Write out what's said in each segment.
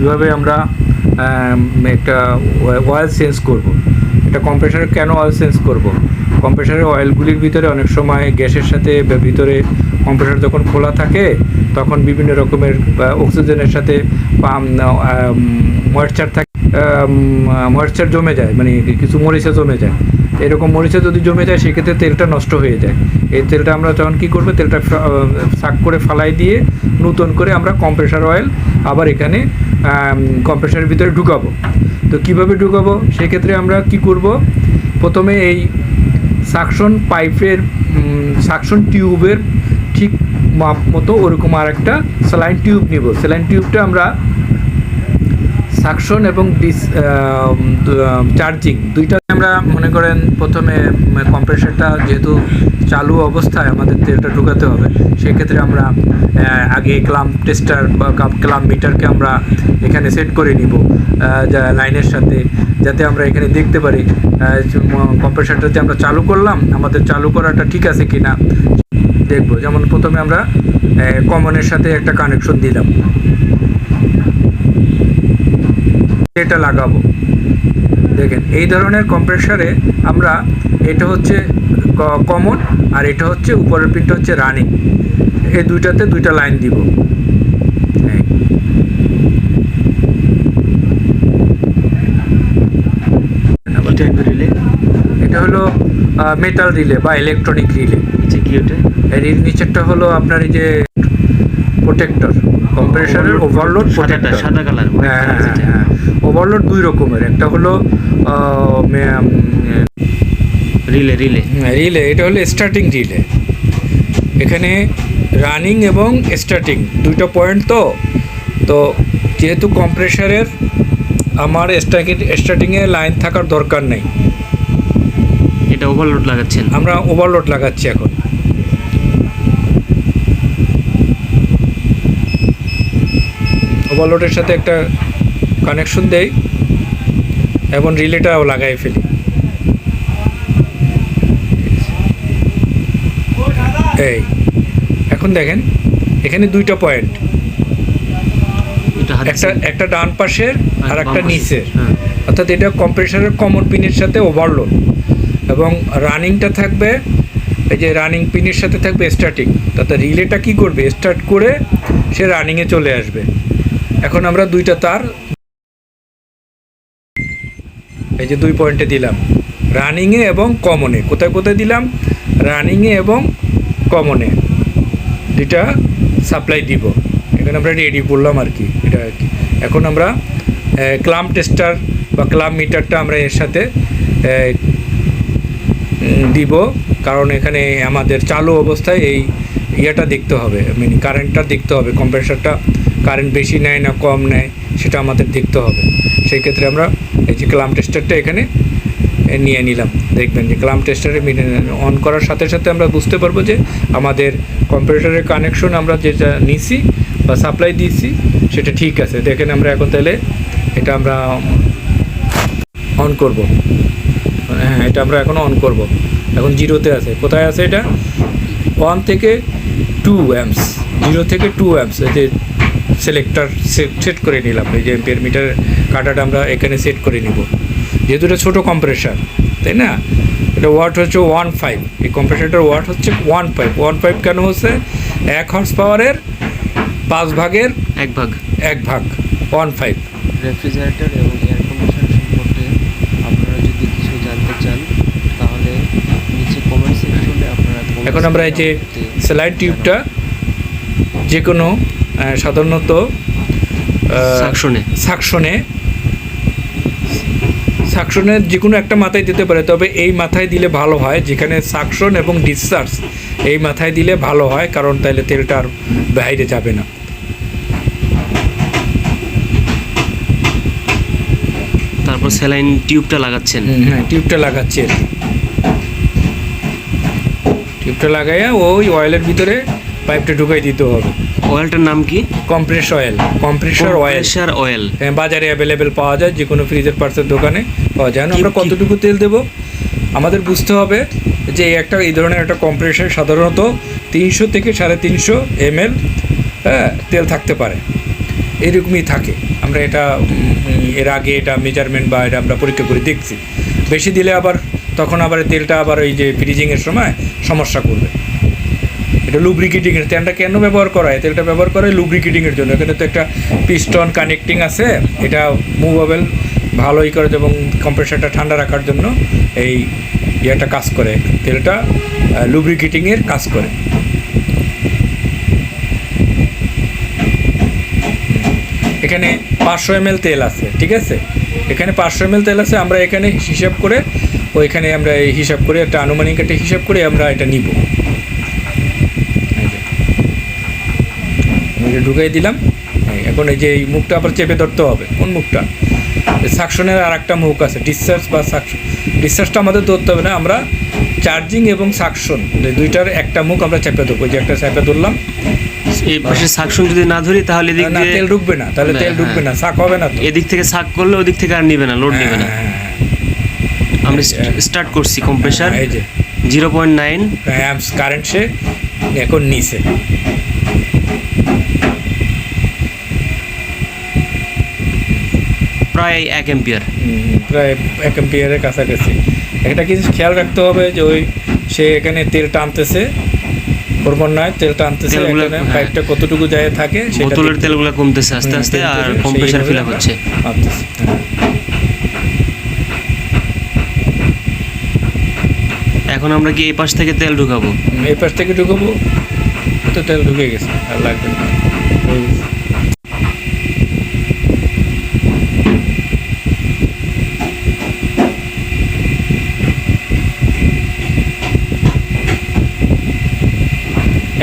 কিভাবে আমরা একটা অয়েল চেঞ্জ করব। এটা কম্প্রেসারে কেন অয়েল চেঞ্জ করব? কম্প্রেসারের অয়েলগুলির ভিতরে অনেক সময় গ্যাসের সাথে ভিতরে কম্প্রেসার যখন খোলা থাকে তখন বিভিন্ন রকমের অক্সিজেনের সাথে ময়েশ্চার থাকে, ময়েশ্চার জমে যায়, মানে কিছু মরিচা জমে যায়। এরকম মরিচা যদি জমে যায় সেক্ষেত্রে তেলটা নষ্ট হয়ে যায়। এই তেলটা আমরা তখন কী করবো, তেলটা শাক করে ফালাই দিয়ে নতুন করে আমরা কম্প্রেসার অয়েল আবার এখানে কম্প্রেসারের ভিতরে ঢুকাবো। তো কীভাবে ঢুকাবো, সেক্ষেত্রে আমরা কি করব, প্রথমে এই সাকশন পাইপের সাকশন টিউবের ঠিক মাপ মতো ওরকম আর একটা স্যালাইন টিউব নিব। স্যালাইন টিউবটা আমরা সাকশন এবং চার্জিং দুইটা আমরা মনে করেন প্রথমে কম্প্রেসারটা যেহেতু চালু অবস্থায় আমাদের তেলটা ঢুকাতে হবে, সেক্ষেত্রে আমরা আগে ক্লাম টেস্টার বা ক্লাম মিটারকে আমরা এখানে সেট করে নিব লাইনের সাথে, যাতে আমরা এখানে দেখতে পারি কম্প্রেসারটা যে আমরা চালু করলাম আমাদের চালু করাটা ঠিক আছে কি না দেখব। যেমন প্রথমে আমরা কমনের সাথে একটা কানেকশন দিলাম, এটা লাগাবো। দেখেন এই ধরনের কম্প্রেসারে আমরা এটা হচ্ছে কমন আর এটা হচ্ছে উপরের পিনটা হচ্ছে রানিং, এই দুইটাতে দুইটা লাইন দিব। এটা হলো মেটাল রিলে বা ইলেকট্রনিক রিলে। কি ওটা? এর নিচেরটা হলো আপনার এই যে প্রোটেক্টর, কম্প্রেসারের ওভারলোড প্রোটেক্টর, সাদা কালার। হ্যাঁ, ওভারলোড দুই রকমের, একটা হলো রিলে, এটা হলো স্টার্টিং রিলে। এখানে রানিং এবং স্টার্টিং দুইটা পয়েন্ট। তো যেহেতু কম্প্রেসারের আমার স্টার্টিংয়ে লাইন থাকার দরকার নেই, এটা ওভারলোড লাগাচ্ছেন, আমরা ওভারলোড লাগাচ্ছি। এখন ওভারলোডের সাথে একটা কানেকশন দেই এবং রিলেটাও লাগাই ফেলি। এই এখন দেখেন এখানে দুইটা পয়েন্ট, একটা ডান পাশের আর একটা নিচের, অর্থাৎ এটা কম্প্রেসারের কমন পিনের সাথে ওভারলোড এবং রানিংটা থাকবে, এই যে রানিং পিনের সাথে থাকবে স্টার্টিং। তাতে রিলেটা কি করবে, স্টার্ট করে সে রানিংয়ে চলে আসবে। এখন আমরা দুইটা তার এই যে দুই পয়েন্টে দিলাম, রানিংয়ে এবং কমনে। কোথায় কোথায় দিলাম, রানিংয়ে এবং কমনে দুইটা সাপ্লাই দিব। এখানে আমরা রেডি করলাম আর কি, এটা আর কি। এখন আমরা ক্লাম টেস্টার বা ক্লাম মিটারটা আমরা এর সাথে দিব, কারণ এখানে আমাদের চালু অবস্থায় এই ইয়েটা দেখতে হবে, মানে কারেন্টটা দেখতে হবে, কম্প্রেসারটা কারেন্ট বেশি নেয় না কম নেয় সেটা আমাদের দেখতে হবে। সেই ক্ষেত্রে আমরা এই যে ক্লাম টেস্টারটা এখানে নিয়ে নিলাম। দেখবেন যে ক্লাম টেস্টারে অন করার সাথে সাথে আমরা বুঝতে পারবো যে আমাদের কম্প্রেসারের কানেকশন আমরা যেটা নিছি বা সাপ্লাই দিয়েছি সেটা ঠিক আছে। দেখেন আমরা এখন তাহলে এটা আমরা অন করব। হ্যাঁ, এটা আমরা এখন অন করব। এখন জিরোতে আছে। কোথায় আছে এটা? 1 থেকে 2 অ্যাম্পস, 0 থেকে 2 অ্যাম্পস। এই যে সিলেক্টর সেট করে নিলাম, এই যে এম্পিয়ার মিটার কাটাটা আমরা এখানে সেট করে নিব। যেহেতু এটা ছোটো কম্প্রেসার, তাই না? এটা ওয়াট হচ্ছে 1.5, এই কম্প্রেসারটার ওয়াট হচ্ছে 1.5 কেন হচ্ছে? 1 হর্স পাওয়ারের 5 ভাগের 1 ভাগ 1.5। রেফ্রিজারেটর এবং এয়ার কন্ডিশনার সম্পর্কে আপনারা যদি কিছু জানতে চান তাহলে নিচে কমেন্ট সেকশনে আপনারা। এখন আমরা এই যে স্যালাইন টিউবটা যে কোনো সাধারণত সাকশনের যে কোনো একটা মাথায় দিতে পারে, তবে এই মাথায় দিলে ভালো হয়, যেখানে সাকশন এবং ডিসচার্জ এই মাথায় দিলে ভালো হয়, কারণ তাহলে তেলটা আর বাইরে যাবে না। তারপর স্যালাইন টিউবটা লাগাচ্ছেন? হ্যাঁ, টিউবটা লাগাচ্ছি আর কি। টিউবটা লাগাইয়া ওই অয়েলের ভিতরে পাইপটা ঢুকাই দিতে হবে। অয়েলটার নাম কি? Compressor oil. হ্যাঁ, বাজারে অ্যাভেলেবেল পাওয়া যায়, যে কোনো ফ্রিজের পার্টসের দোকানে পাওয়া যায়। আমরা কতটুকু তেল দেব আমাদের বুঝতে হবে, যে এই ধরনের একটা কম্প্রেসর সাধারণত 300 থেকে 350 ml তেল থাকতে পারে। এরকমই থাকে। আমরা এটা এর আগে এটা মেজারমেন্ট বা এটা আমরা পরীক্ষা করে দেখছি। বেশি দিলে আবার তখন আবার তেলটা আবার এই যে ফ্রিজিংয়ের সময় সমস্যা করবে। এটা লুব্রিকেটিংয়ের তেলটা কেন ব্যবহার করা হয়? তেলটা ব্যবহার করা হয় লুব্রিকেটিংয়ের জন্য। এখানে তো একটা পিস্টন কানেক্টিং আছে, এটা মুভেবল ভালোই করে এবং কম্প্রেসারটা ঠান্ডা রাখার জন্য এই ইয়েটা কাজ করে, তেলটা লুব্রিকেটিংয়ের কাজ করে। এখানে 500 ml তেল আছে, ঠিক আছে, এখানে 500 ml তেল আছে। আমরা এখানে হিসাব করে ওইখানে আমরা এই হিসাব করে একটা আনুমানিক একটা হিসাব করে আমরা এটা নিব। ঢুকাই দিলাম। এখন এই যে এই মুখটা আবার চেপে ধরতে হবে। কোন মুখটা? সাকশনের আর একটা মুখ আছে, ডিসচার্জ বা সাকশন। ডিসচার্জটা আমাদের ধরতে হবে না, আমরা চার্জিং এবং সাকশন দুইটার একটা মুখ আমরা চেপে ধরবো। যে একটা চেপে ধরলাম, এই পাশে সাকশন যদি না ধরি তাহলে এদিক দিয়ে তেল ঢুকবে না, তাহলে তেল ঢুকবে না, সাক হবে না। এদিক থেকে সাক করলে ওদিক থেকে আর নেবে না, লোড নেবে না। আমরা স্টার্ট করছি কম্প্রেসার, এই যে 0.9 অ্যাম্পস কারেন্ট সে এখন নিচে। প্রায় 1 অ্যাম্পিয়ার, প্রায় 1 অ্যাম্পিয়ারের কাছাকাছি। একটা কিছু খেয়াল রাখতে হবে যে ওই সে এখানে তেল টানতেছে, ক্রমান্বয়ে তেল টানতেছে, এখানে পাইপটা কতটুকু যায় থাকে, বোতলের তেলগুলো কমতেছে আস্তে আস্তে আর কম্প্রেসার ফিল আপ হচ্ছে। এখন আমরা কি এই পাশ থেকে তেল ঢুকাবো? এই পাশ থেকে ঢুকাবো, তো তেল ঢুকে গেছে, আর লাগবে না।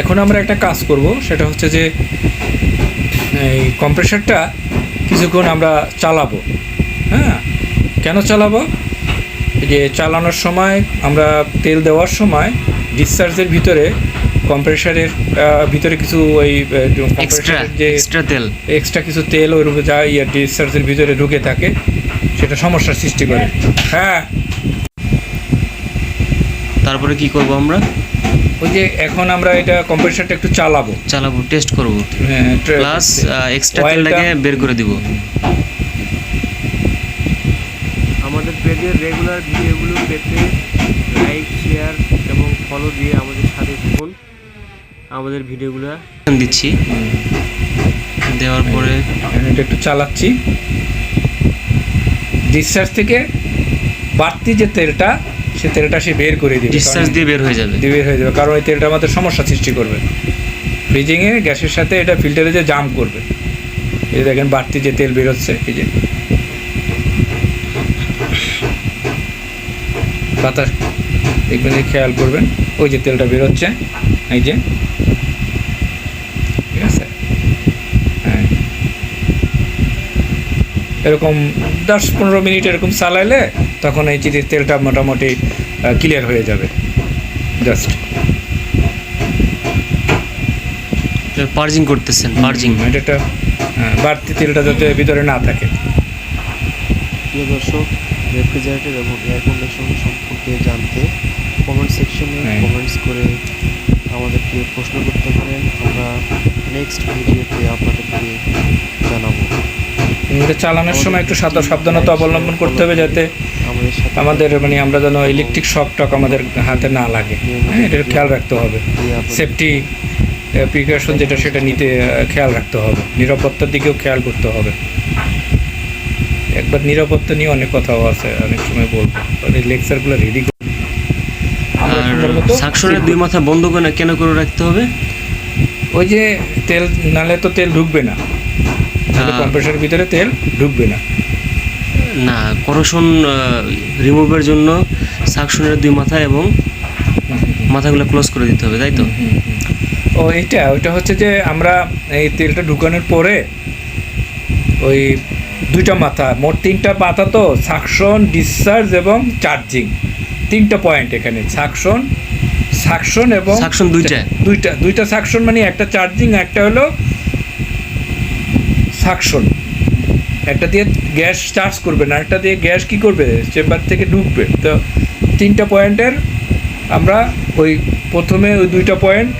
এখন আমরা একটা কাজ করব, সেটা হচ্ছে যে এই কম্প্রেসারটা কিছুক্ষণ আমরা চালাবো। হ্যাঁ, কেন চালাবো? যে চালানোর সময় আমরা তেল দেওয়ার সময় ডিসচার্জের ভিতরে কম্প্রেসারের ভিতরে কিছু ওই যে এক্সট্রা কিছু তেল ওই রূপে যা ডিসচার্জের ভিতরে ঢুকে থাকে, সেটা সমস্যার সৃষ্টি করে। হ্যাঁ, তারপরে কি করব আমরা? ওই যে এখন আমরা এটা কম্প্রেসারটা একটু চালাবো, টেস্ট করব, প্লাস এক্সট্রা তেলটাকে বের করে দিব। আমাদের পেজের রেগুলার ভিডিওগুলো পেতে লাইক, শেয়ার এবং ফলো দিয়ে আমাদের সাথে থাকুন। আমাদের ভিডিওগুলো দিচ্ছি, দেওয়ার পরে এটা একটু চালাচ্ছি। ডিসচার্জ থেকে বাড়তি যে তেলটা, সে তেলটা সে বের করে দিবে, ডিসচার্জ দিয়ে বের হয়ে যাবে, কারণ ওই তেলটা আমাদের সমস্যা সৃষ্টি করবে। ফ্রিজিংয়ে গ্যাসের সাথে এটা ফিল্টারে যে জাম করবে। এই দেখেন বাড়তি যে তেল বেরোচ্ছে, এই যে বাতাস দেখবেন, খেয়াল করবেন, ওই যে তেলটা বেরোচ্ছে, এই যে, ঠিক আছে। হ্যাঁ, এরকম 10-15 মিনিট এরকম চালাইলে তখন এই যে তেলটা মোটামুটি ক্লিয়ার হয়ে যাবে। জাস্ট পার্জিং করতেছেন, পার্জিং, এটা বাড়তি তেলটা যাতে ভিতরে না থাকে। প্রিয় দর্শক, রেফ্রিজারেটর এবং এয়ার কন্ডিশন সম্পর্কে জানতে কমেন্ট সেকশনে কমেন্টস করে আমাদেরকে প্রশ্ন করতে পারেন। আমরা নেক্সট ভিডিওতে আপনাদেরকে জানাবো। এটা চালানোর সময় একটু সাবধানতা অবলম্বন করতে হবে, যাতে আমাদের মানে আমরা যেন ইলেকট্রিক শক টক আমাদের হাতে না লাগে। হ্যাঁ, এটা খেয়াল রাখতে হবে। সেফটি প্রিকশন যেটা, সেটা নিতে খেয়াল রাখতে হবে। নিরাপত্তার দিকেও খেয়াল করতে হবে। একবার নিরাপত্তা নিয়ে অনেক কথাও আছে, অনেক সময় বলবো, লেকচারগুলো রেডি করে। সাকশনের 2 মাথা বন্ধ করে কেন করে রাখতে হবে? ওই যে তেল, নালে তো তেল ঢুকবে না, কম্প্রেসারের ভিতরে তেল ঢুকবে না। না, করোশন রিমুভের জন্য সাকশনের 2 মাথা এবং মাথাগুলো ক্লোজ করে দিতে হবে, তাই তো? ওইটা হচ্ছে যে আমরা এই তেলটা ঢুকানোর পরে ওই 2টা মাথা, মোট 3টা মাথা, তো সাকশন, ডিসচার্জ এবং চার্জিং, 3টা পয়েন্ট এখানে। সাকশন এবং সাকশন দুইটা সাকশন, মানে একটা চার্জিং, একটা হলো সাকশন। একটা দিয়ে গ্যাস চার্জ করবে না, একটা দিয়ে গ্যাস কি করবে, চেম্বার থেকে ঢুকবে। তো 3টা পয়েন্টের আমরা ওই প্রথমে ওই 2টা পয়েন্ট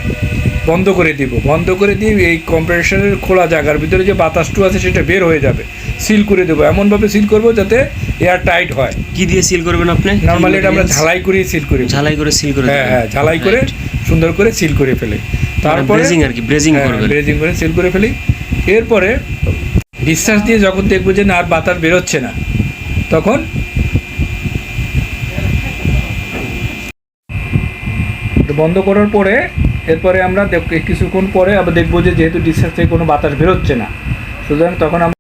বন্ধ করে দিব, বন্ধ করে দিয়ে এই কম্প্রেসারের খোলা জায়গার ভিতরে যে বাতাসটু আছে সেটা বের হয়ে যাবে, সিল করে দেবো। এমনভাবে সিল করবো যাতে এয়ার টাইট হয়। কি দিয়ে সিল করবেন আপনি? নর্মালি এটা আমরা ঝালাই করেই সিল করি। ঝালাই করে সিল করে হ্যাঁ হ্যাঁ, ঝালাই করে সুন্দর করে সিল করে ফেলি। তারপরে ব্রেজিং আর কি, ব্রেজিং করবেন। ব্রেজিং করে সিল করে ফেলি। এরপরে ডিসচার্জ দিয়ে যখন দেখবো যে না আর বাতাস বেরোচ্ছে না, তখন বন্ধ করার পরে এরপরে আমরা কিছুক্ষণ পরে আবার দেখবো যে যেহেতু ডিসচার্জ থেকে কোনো বাতাস বেরোচ্ছে না, সুতরাং তখন আমরা